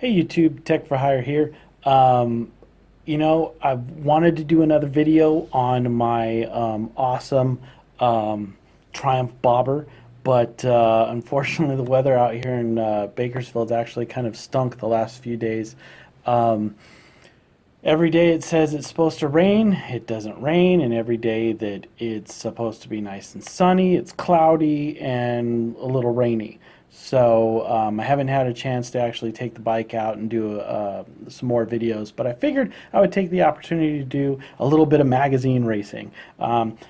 Hey YouTube, Tech for Hire here. I've wanted to do another video on my awesome Triumph bobber, but unfortunately the weather out here in Bakersfield's actually kind of stunk the last few days. Um, every day it says it's supposed to rain, it doesn't rain, and every day that it's supposed to be nice and sunny, it's cloudy and a little rainy. So I haven't had a chance to actually take the bike out and do some more videos, but I figured I would take the opportunity to do a little bit of magazine racing.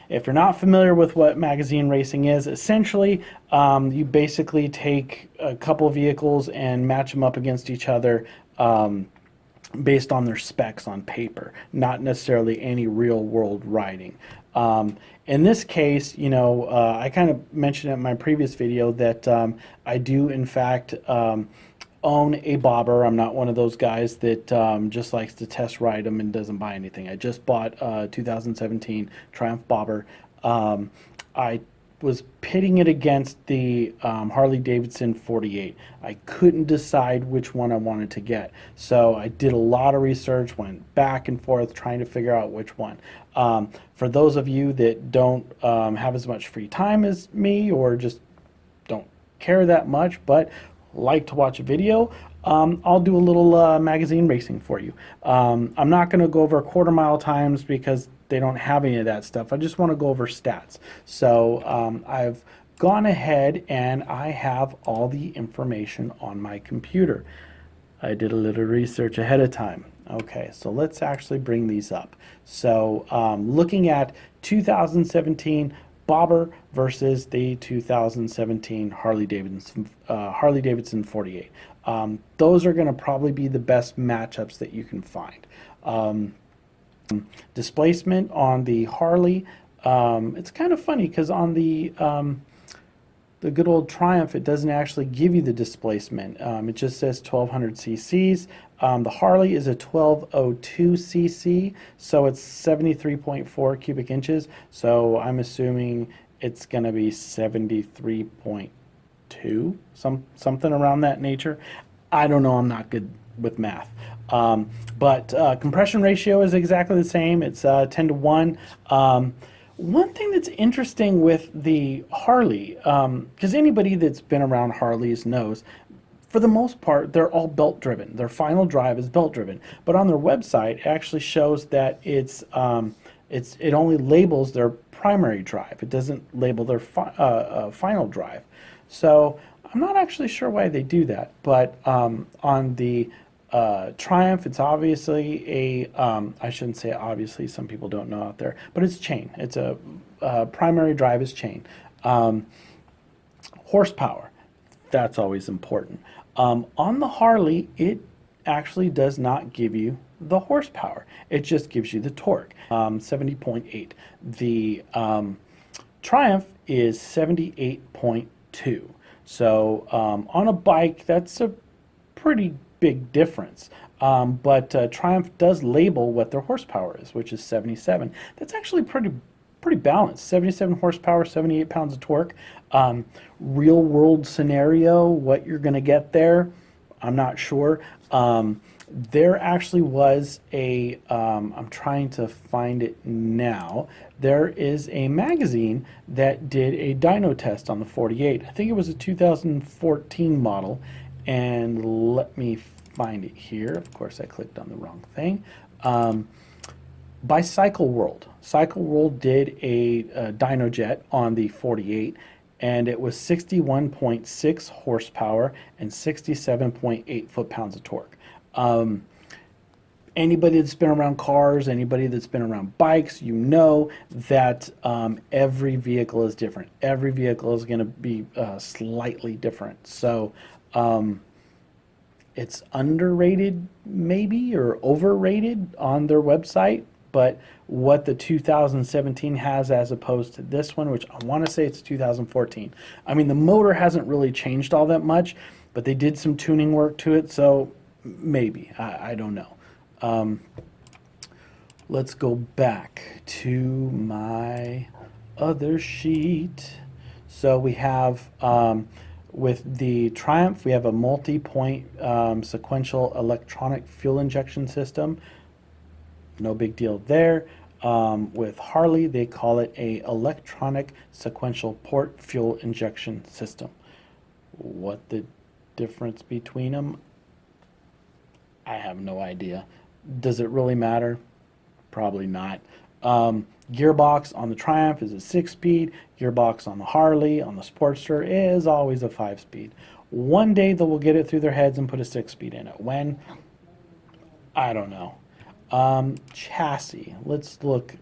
If you're not familiar with what magazine racing is, essentially you basically take a couple of vehicles and match them up against each other. Based on their specs on paper, not necessarily any real world riding. In this case, I kind of mentioned in my previous video that I do in fact own a bobber. I'm not one of those guys that just likes to test ride them and doesn't buy anything. I just bought a 2017 Triumph bobber. I was pitting it against the Harley Davidson 48. I couldn't decide which one I wanted to get. So I did a lot of research, went back and forth trying to figure out which one. For those of you that don't have as much free time as me or just don't care that much but like to watch a video, I'll do a little magazine racing for you. I'm not going to go over quarter-mile times because they don't have any of that stuff. I just want to go over stats. So I've gone ahead and I have all the information on my computer. I did a little research ahead of time. Okay, so let's actually bring these up. So looking at 2017 bobber versus the 2017 Harley Davidson 48. Those are going to probably be the best matchups that you can find. Displacement on the Harley, it's kind of funny because on the good old Triumph, it doesn't actually give you the displacement. It just says 1200 cc's. The Harley is a 1202 cc, so it's 73.4 cubic inches. So I'm assuming it's going to be 73.2, something around that nature. I don't know. I'm not good with math. But compression ratio is exactly the same. It's 10 to 1. One thing that's interesting with the Harley, because anybody that's been around Harleys knows, for the most part, they're all belt driven. Their final drive is belt driven. But on their website, it actually shows that it only labels their primary drive. It doesn't label their final drive. So I'm not actually sure why they do that. But on the Triumph, it's obviously a, I shouldn't say obviously, some people don't know out there, but it's chain. It's a primary drive is chain. Horsepower, that's always important. On the Harley, it actually does not give you the horsepower. It just gives you the torque, 70.8. The Triumph is 78.2. So on a bike, that's a pretty big difference. But Triumph does label what their horsepower is, which is 77. That's actually pretty balanced. 77 horsepower, 78 pounds of torque. Real world scenario, what you're going to get there, I'm not sure. There actually was a, I'm trying to find it now. There is a magazine that did a dyno test on the 48. I think it was a 2014 model. And let me find it here. Of course, I clicked on the wrong thing. By Cycle World. Cycle World did a dyno jet on the 48, and it was 61.6 horsepower and 67.8 foot-pounds of torque. Anybody that's been around cars, anybody that's been around bikes, you know that every vehicle is different. Every vehicle is going to be slightly different. So it's underrated maybe or overrated on their website, but what the 2017 has as opposed to this one, which I want to say it's 2014. I mean, the motor hasn't really changed all that much, but they did some tuning work to it, so maybe. I don't know. Let's go back to my other sheet. So we have With the Triumph, we have a multi-point sequential electronic fuel injection system. No big deal there. With Harley, they call it a electronic sequential port fuel injection system. What the difference between them? I have no idea. Does it really matter? Probably not. Gearbox on the Triumph is a 6-speed. Gearbox on the Harley, on the Sportster, is always a 5-speed. One day they will get it through their heads and put a 6-speed in it. When? I don't know. Chassis. Let's look.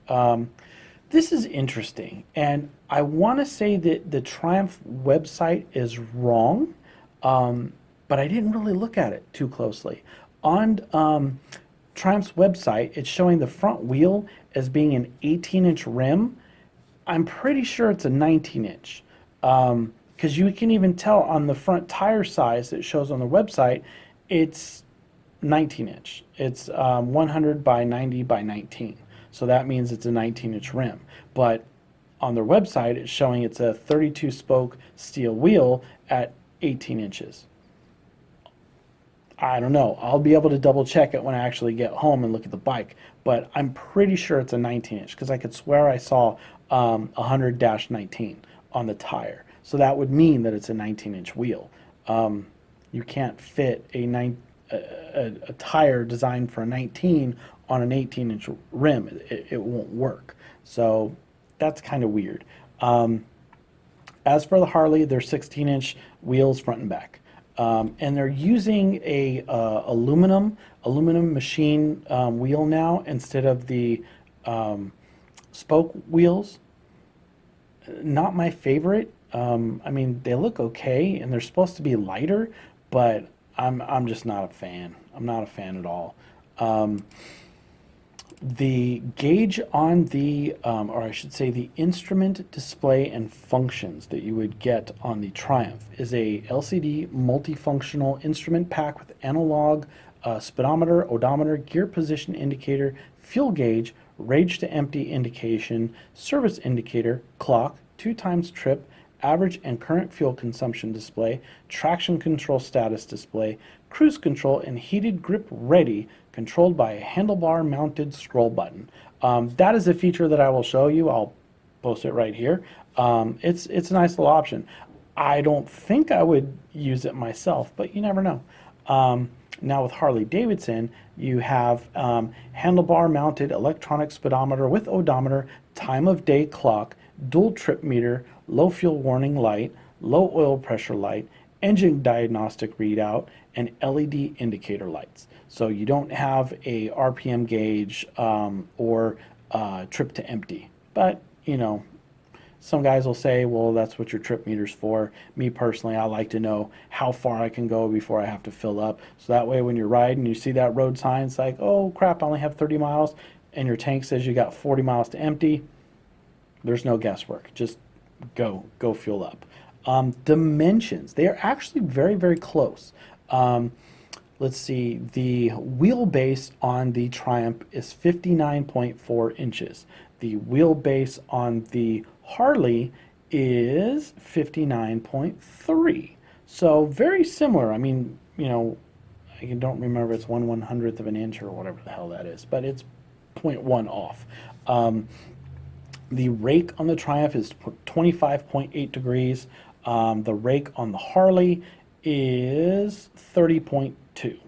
This is interesting, and I want to say that the Triumph website is wrong, but I didn't really look at it too closely. On Triumph's website, it's showing the front wheel as being an 18-inch rim. I'm pretty sure it's a 19-inch, because you can even tell on the front tire size that shows on the website, it's 19-inch. It's 100 by 90 by 19. So that means it's a 19-inch rim. But on their website, it's showing it's a 32-spoke steel wheel at 18 inches. I don't know. I'll be able to double check it when I actually get home and look at the bike. But I'm pretty sure it's a 19-inch because I could swear I saw 100-19 on the tire. So that would mean that it's a 19-inch wheel. You can't fit a tire designed for a 19 on an 18-inch rim. It won't work. So that's kind of weird. As for the Harley, they're 16-inch wheels front and back. And they're using a aluminum machine wheel now instead of the spoke wheels. Not my favorite. I mean, they look okay, and they're supposed to be lighter, but I'm just not a fan. I'm not a fan at all. The gauge on the, or I should say the instrument display and functions that you would get on the Triumph is a LCD multifunctional instrument pack with analog speedometer, odometer, gear position indicator, fuel gauge, range to empty indication, service indicator, clock, 2x trip, average and current fuel consumption display, traction control status display, cruise control, and heated grip ready, controlled by a handlebar mounted scroll button. That is a feature that I will show you. I'll post it right here. It's a nice little option. I don't think I would use it myself, but you never know. Now with Harley Davidson, you have handlebar mounted electronic speedometer with odometer, time of day clock, dual trip meter, low fuel warning light, low oil pressure light, engine diagnostic readout, and LED indicator lights. So you don't have a RPM gauge or trip to empty. But, you know, some guys will say, well, that's what your trip meter's for. Me personally, I like to know how far I can go before I have to fill up. So that way when you're riding, you see that road sign, it's like, oh crap, I only have 30 miles, and your tank says you got 40 miles to empty. There's no guesswork. Just go fuel up. Dimensions, they are actually very, very close. Let's see, the wheelbase on the Triumph is 59.4 inches. The wheelbase on the Harley is 59.3. So very similar. I mean, you know, I don't remember, it's 1/100th of an inch or whatever the hell that is, but it's 0.1 off. The rake on the Triumph is 25.8 degrees. The rake on the Harley is 30.2.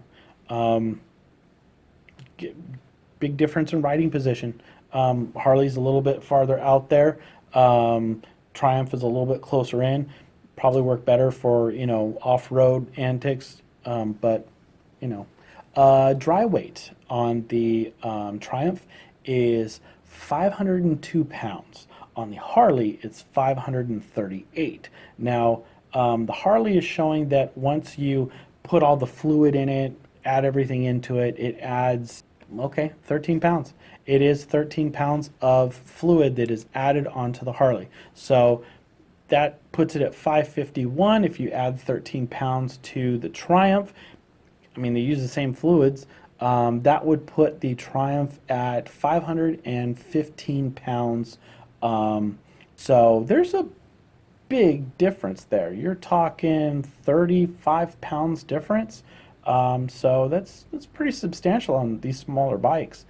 Big difference in riding position. Harley's a little bit farther out there. Triumph is a little bit closer in. Probably work better for, you know, off-road antics. But, you know, dry weight on the Triumph is 502 pounds. On the Harley, it's 538. Now, the Harley is showing that once you put all the fluid in it, add everything into it, it adds, okay, 13 pounds. It is 13 pounds of fluid that is added onto the Harley. So that puts it at 551 if you add 13 pounds to the Triumph. I mean, they use the same fluids. That would put the Triumph at 515 pounds. So there's a big difference there. You're talking 35 pounds difference. So that's pretty substantial on these smaller bikes.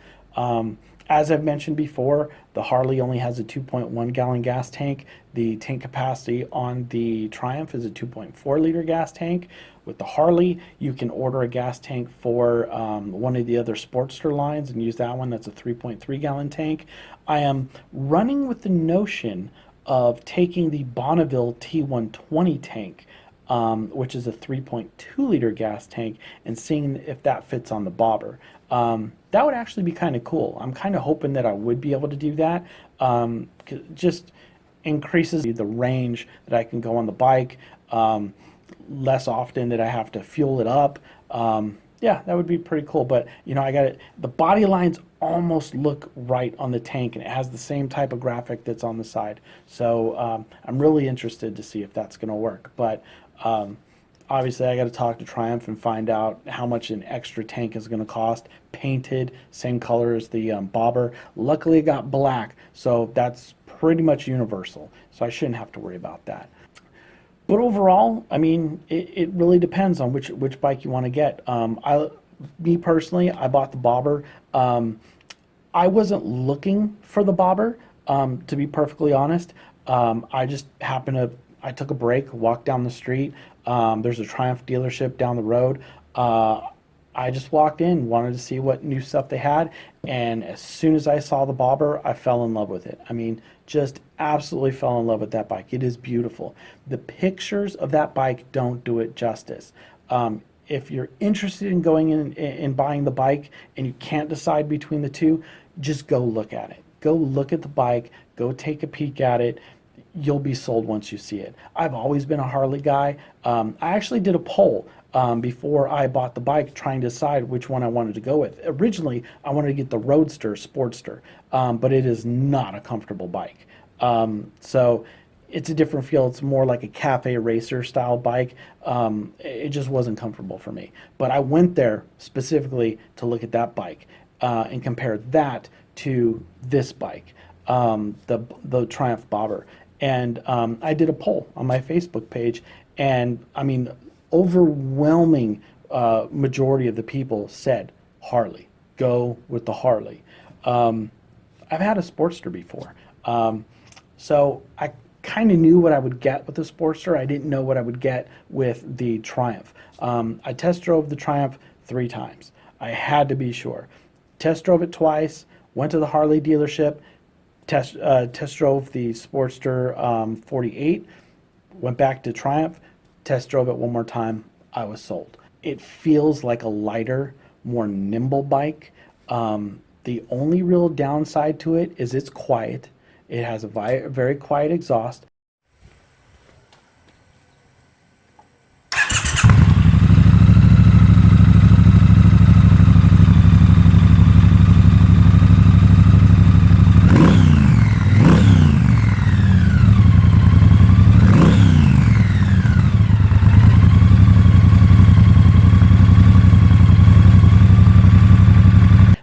As I've mentioned before, the Harley only has a 2.1 gallon gas tank. The tank capacity on the Triumph is a 2.4 liter gas tank. With the Harley, you can order a gas tank for one of the other Sportster lines and use that one. That's a 3.3 gallon tank. I am running with the notion of taking the Bonneville T120 tank, which is a 3.2 liter gas tank, and seeing if that fits on the bobber. That would actually be kind of cool. I'm kind of hoping that I would be able to do that. Just increases the range that I can go on the bike, less often that I have to fuel it up. Yeah, that would be pretty cool. But you know, I got it. The body lines almost look right on the tank, and it has the same type of graphic that's on the side. So I'm really interested to see if that's going to work. But obviously, I got to talk to Triumph and find out how much an extra tank is going to cost. Painted, same color as the bobber. Luckily, it got black, so that's pretty much universal. So I shouldn't have to worry about that. But overall, I mean, it really depends on which bike you want to get. Me personally, I bought the bobber. I wasn't looking for the bobber, to be perfectly honest. I just happened to, I took a break, walked down the street. There's a Triumph dealership down the road. I just walked in, wanted to see what new stuff they had, and as soon as I saw the bobber, I fell in love with it. I mean, just absolutely fell in love with that bike. It is beautiful. The pictures of that bike don't do it justice. If you're interested in going in and buying the bike and you can't decide between the two, just go look at it. Go look at the bike, go take a peek at it. You'll be sold once you see it. I've always been a Harley guy. I actually did a poll before I bought the bike, trying to decide which one I wanted to go with. Originally, I wanted to get the Roadster Sportster, but it is not a comfortable bike. So it's a different feel. It's more like a cafe racer style bike. It just wasn't comfortable for me. But I went there specifically to look at that bike and compare that to this bike, the Triumph Bobber. And I did a poll on my Facebook page, and I mean, overwhelming majority of the people said Harley. Go with the Harley. I've had a Sportster before, so I kind of knew what I would get with the Sportster. I didn't know what I would get with the Triumph. I test drove the Triumph 3 times. I had to be sure. Test drove it twice. Went to the Harley dealership. Test drove the Sportster 48. Went back to Triumph. Test drove it one more time. I was sold. It feels like a lighter, more nimble bike. The only real downside to it is it's quiet. It has a very quiet exhaust.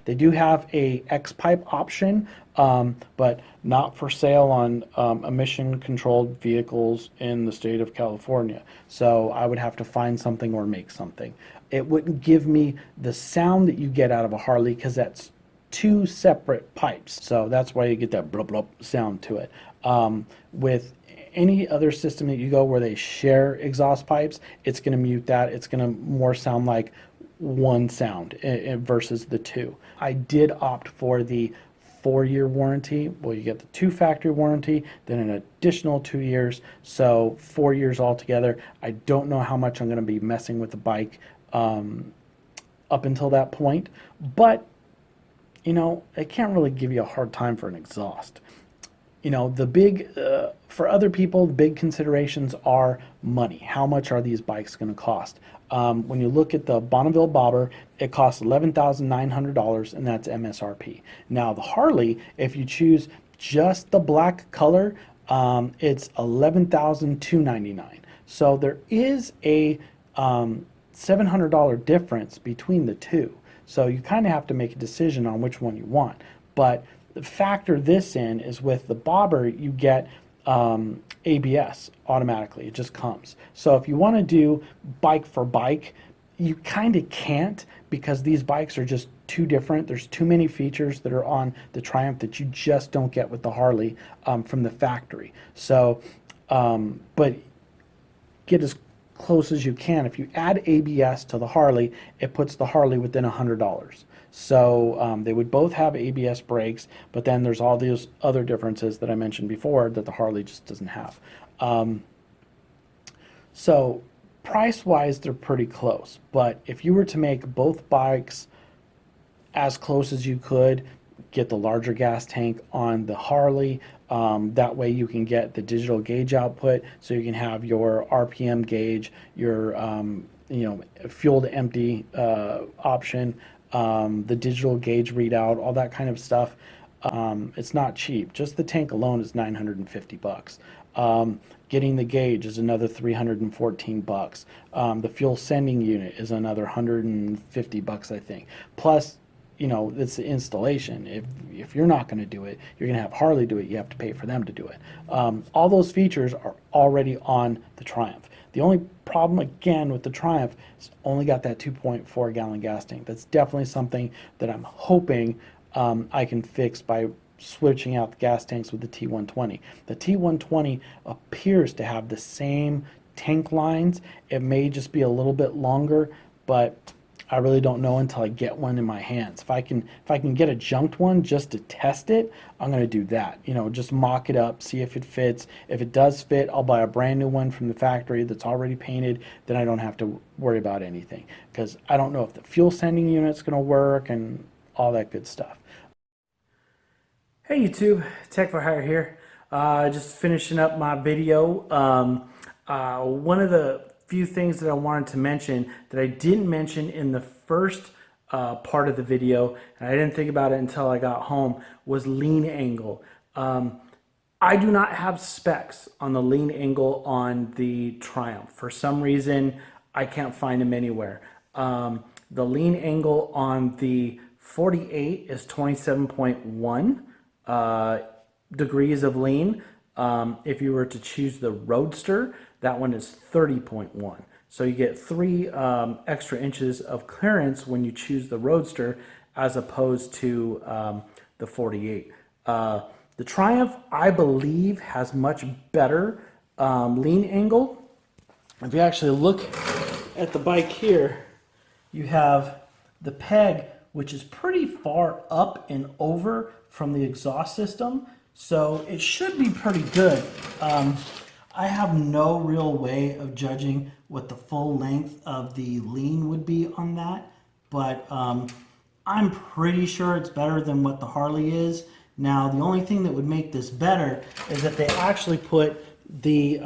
They do have a X-pipe option, but not for sale on emission-controlled vehicles in the state of California. So I would have to find something or make something. It wouldn't give me the sound that you get out of a Harley because that's 2 separate pipes. So that's why you get that blub blub sound to it. With any other system that you go where they share exhaust pipes, it's going to mute that. It's going to more sound like one sound versus the 2. I did opt for the 4-year warranty. Well, you get the 2 factory warranty, then an additional 2 years, so 4 years altogether. I don't know how much I'm going to be messing with the bike up until that point, but you know, I can't really give you a hard time for an exhaust. You know, the big, for other people, the big considerations are money. How much are these bikes going to cost? When you look at the Bonneville Bobber, it costs $11,900, and that's MSRP. Now, the Harley, if you choose just the black color, it's $11,299. So there is a $700 difference between the two. So you kind of have to make a decision on which one you want. But factor this in is with the bobber, you get ABS automatically. It just comes. So if you want to do bike for bike, you kind of can't, because these bikes are just too different. There's too many features that are on the Triumph that you just don't get with the Harley from the factory. So, but get as close as you can. If you add ABS to the Harley, it puts the Harley within $100. So they would both have ABS brakes, but then there's all these other differences that I mentioned before that the Harley just doesn't have. So price-wise, they're pretty close. But if you were to make both bikes as close as you could, get the larger gas tank on the Harley. That way you can get the digital gauge output, so you can have your RPM gauge, your fuel to empty option, the digital gauge readout, all that kind of stuff. It's not cheap. Just the tank alone is $950. Getting the gauge is another $314. The fuel sending unit is another $150, I think. Plus, it's the installation. If you're not going to do it, you're going to have Harley do it. You have to pay for them to do it. All those features are already on the Triumph. The only problem, again, with the Triumph is only got that 2.4 gallon gas tank. That's definitely something that I'm hoping I can fix by switching out the gas tanks with the T120. The T120 appears to have the same tank lines. It may just be a little bit longer, but I really don't know until I get one in my hands. If I can get a junked one just to test it, I'm going to do that. Just mock it up, see if it fits. If it does fit, I'll buy a brand new one from the factory that's already painted. Then I don't have to worry about anything, because I don't know if the fuel sending unit's going to work and all that good stuff. Hey YouTube, Tech for Hire here. Just finishing up my video. One of the few things that I wanted to mention that I didn't mention in the first part of the video, and I didn't think about it until I got home, was lean angle. I do not have specs on the lean angle on the Triumph. For some reason, I can't find them anywhere. The lean angle on the 48 is 27.1 degrees of lean. If you were to choose the Roadster, that one is 30.1. So you get 3 extra inches of clearance when you choose the Roadster as opposed to the 48. The Triumph, I believe, has much better lean angle. If you actually look at the bike here, you have the peg, which is pretty far up and over from the exhaust system. So it should be pretty good. I have no real way of judging what the full length of the lean would be on that, but I'm pretty sure it's better than what the Harley is. Now, the only thing that would make this better is that they actually put the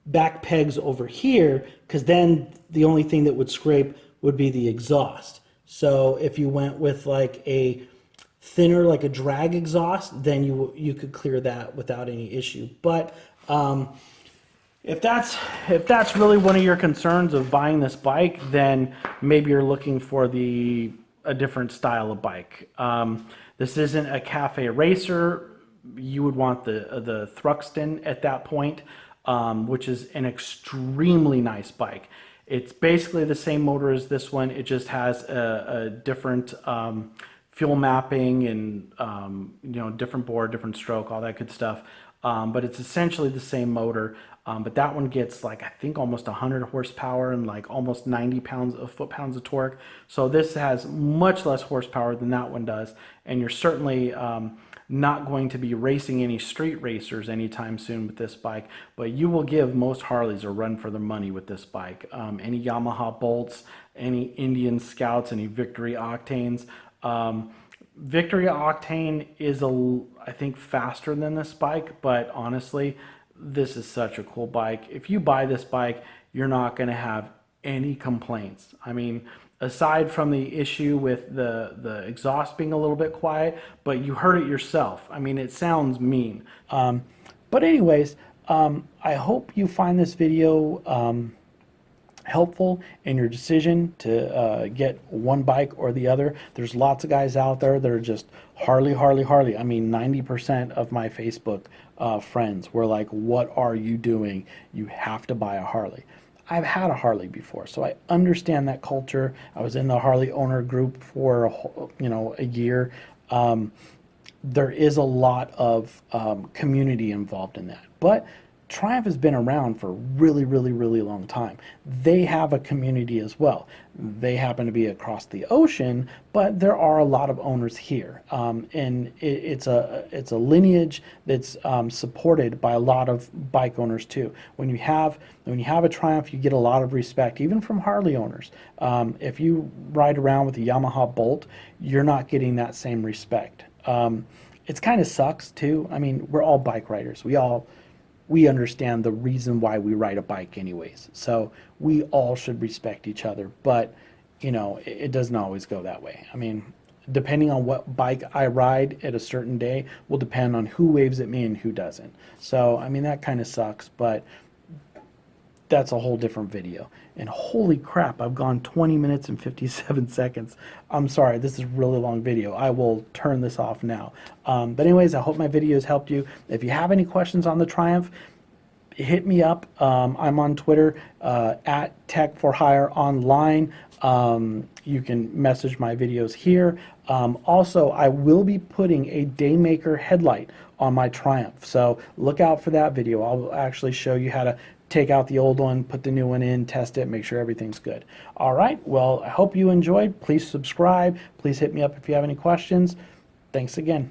back pegs over here, because then the only thing that would scrape would be the exhaust. So if you went with like a thinner, like a drag exhaust, then you could clear that without any issue. But if that's really one of your concerns of buying this bike, then maybe you're looking for a different style of bike. This isn't a cafe racer. You would want the Thruxton at that point, which is an extremely nice bike. It's basically the same motor as this one. It just has a different fuel mapping and different bore, different stroke, all that good stuff. But it's essentially the same motor. But that one gets I think almost 100 horsepower and almost 90 foot-pounds of torque. So this has much less horsepower than that one does. And you're certainly not going to be racing any street racers anytime soon with this bike, but you will give most Harleys a run for their money with this bike. Any Yamaha Bolts, any Indian Scouts, any Victory Octanes. Victory Octane is I think faster than this bike, but honestly, this is such a cool bike. If you buy this bike, you're not going to have any complaints. I mean, aside from the issue with the exhaust being a little bit quiet, but you heard it yourself. I mean, it sounds mean. But anyways, I hope you find this video helpful in your decision to get one bike or the other. There's lots of guys out there that are just Harley, Harley, Harley. I mean, 90% of my Facebook friends were like, what are you doing? You have to buy a Harley. I've had a Harley before, so I understand that culture. I was in the Harley owner group for a year. There is a lot of community involved in that, but Triumph has been around for a really, really, really long time. They have a community as well. They happen to be across the ocean, but there are a lot of owners here, and it's a lineage that's supported by a lot of bike owners too. When you have a Triumph, you get a lot of respect, even from Harley owners. If you ride around with a Yamaha Bolt, you're not getting that same respect. It's kind of sucks too. I mean, we're all bike riders. We understand the reason why we ride a bike anyways. So we all should respect each other, but it doesn't always go that way. I mean, depending on what bike I ride at a certain day will depend on who waves at me and who doesn't. So, I mean, that kind of sucks, but that's a whole different video. And holy crap, I've gone 20 minutes and 57 seconds. I'm sorry, this is a really long video. I will turn this off now. But anyways, I hope my videos helped you. If you have any questions on the Triumph, hit me up. I'm on Twitter at Tech4Hire Online. You can message my videos here. Also, I will be putting a Daymaker headlight on my Triumph, so look out for that video. I'll actually show you how to take out the old one, put the new one in, test it, make sure everything's good. All right, well, I hope you enjoyed. Please subscribe. Please hit me up if you have any questions. Thanks again.